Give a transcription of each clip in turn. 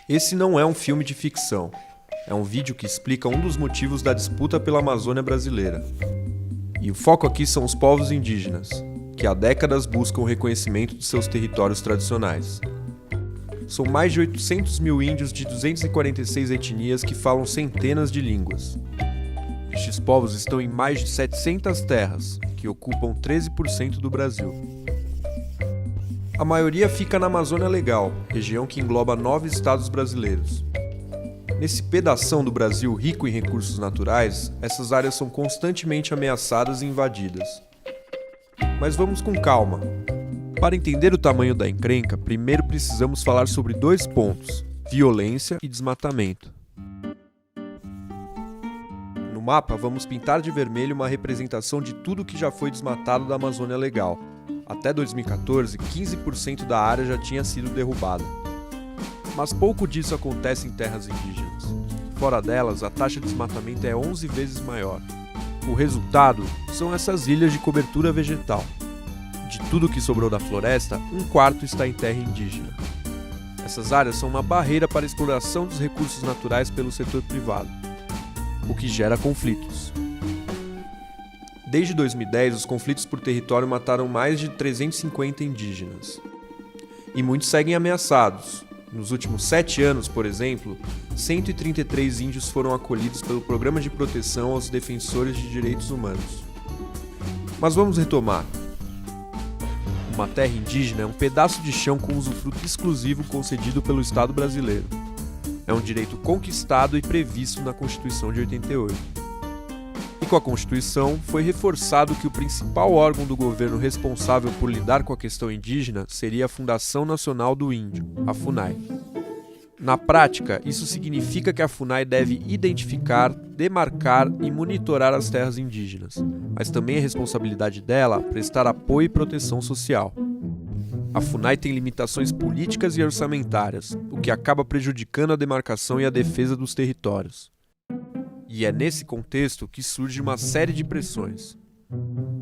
Esse não é um filme de ficção. É um vídeo que explica um dos motivos da disputa pela Amazônia brasileira. E o foco aqui são os povos indígenas, que há décadas buscam o reconhecimento de seus territórios tradicionais. São mais de 800 mil índios de 246 etnias que falam centenas de línguas. Estes povos estão em mais de 700 terras, que ocupam 13% do Brasil. A maioria fica na Amazônia Legal, região que engloba 9 estados brasileiros. Nesse pedação do Brasil rico em recursos naturais, essas áreas são constantemente ameaçadas e invadidas. Mas vamos com calma. Para entender o tamanho da encrenca, primeiro precisamos falar sobre 2 pontos: violência e desmatamento. No mapa, vamos pintar de vermelho uma representação de tudo que já foi desmatado da Amazônia Legal. Até 2014, 15% da área já tinha sido derrubada. Mas pouco disso acontece em terras indígenas. Fora delas, a taxa de desmatamento é 11 vezes maior. O resultado são essas ilhas de cobertura vegetal. De tudo que sobrou da floresta, 1/4 está em terra indígena. Essas áreas são uma barreira para a exploração dos recursos naturais pelo setor privado, o que gera conflitos. Desde 2010, os conflitos por território mataram mais de 350 indígenas. E muitos seguem ameaçados. Nos últimos 7 anos, por exemplo, 133 índios foram acolhidos pelo Programa de Proteção aos Defensores de Direitos Humanos. Mas vamos retomar. Uma terra indígena é um pedaço de chão com usufruto exclusivo concedido pelo Estado brasileiro. É um direito conquistado e previsto na Constituição de 88. E com a Constituição, foi reforçado que o principal órgão do governo responsável por lidar com a questão indígena seria a Fundação Nacional do Índio, a FUNAI. Na prática, isso significa que a FUNAI deve identificar, demarcar e monitorar as terras indígenas, mas também é responsabilidade dela prestar apoio e proteção social. A FUNAI tem limitações políticas e orçamentárias, o que acaba prejudicando a demarcação e a defesa dos territórios. E é nesse contexto que surge uma série de pressões.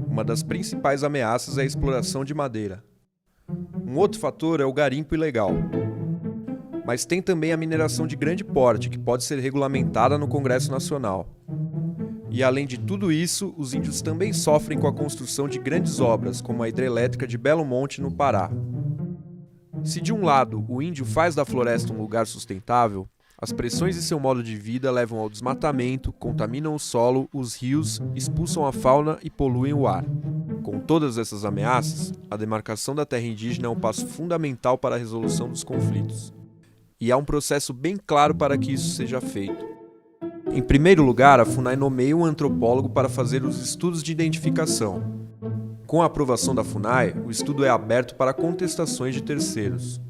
Uma das principais ameaças é a exploração de madeira. Um outro fator é o garimpo ilegal. Mas tem também a mineração de grande porte, que pode ser regulamentada no Congresso Nacional. E além de tudo isso, os índios também sofrem com a construção de grandes obras, como a hidrelétrica de Belo Monte, no Pará. Se de um lado o índio faz da floresta um lugar sustentável, as pressões em seu modo de vida levam ao desmatamento, contaminam o solo, os rios, expulsam a fauna e poluem o ar. Com todas essas ameaças, a demarcação da terra indígena é um passo fundamental para a resolução dos conflitos. E há um processo bem claro para que isso seja feito. Em primeiro lugar, a FUNAI nomeia um antropólogo para fazer os estudos de identificação. Com a aprovação da FUNAI, o estudo é aberto para contestações de terceiros.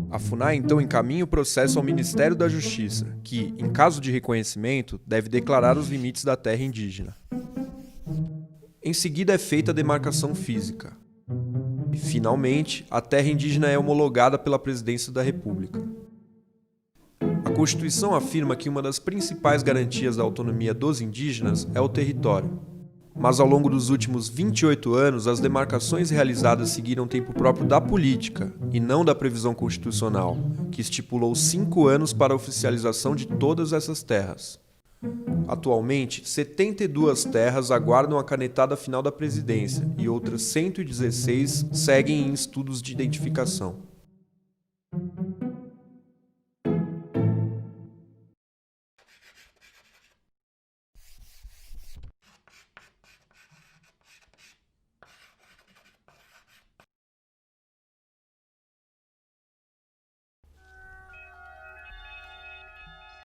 A FUNAI então encaminha o processo ao Ministério da Justiça, que, em caso de reconhecimento, deve declarar os limites da terra indígena. Em seguida é feita a demarcação física. E, finalmente, a terra indígena é homologada pela Presidência da República. A Constituição afirma que uma das principais garantias da autonomia dos indígenas é o território. Mas ao longo dos últimos 28 anos, as demarcações realizadas seguiram tempo próprio da política, e não da previsão constitucional, que estipulou 5 anos para a oficialização de todas essas terras. Atualmente, 72 terras aguardam a canetada final da presidência, e outras 116 seguem em estudos de identificação.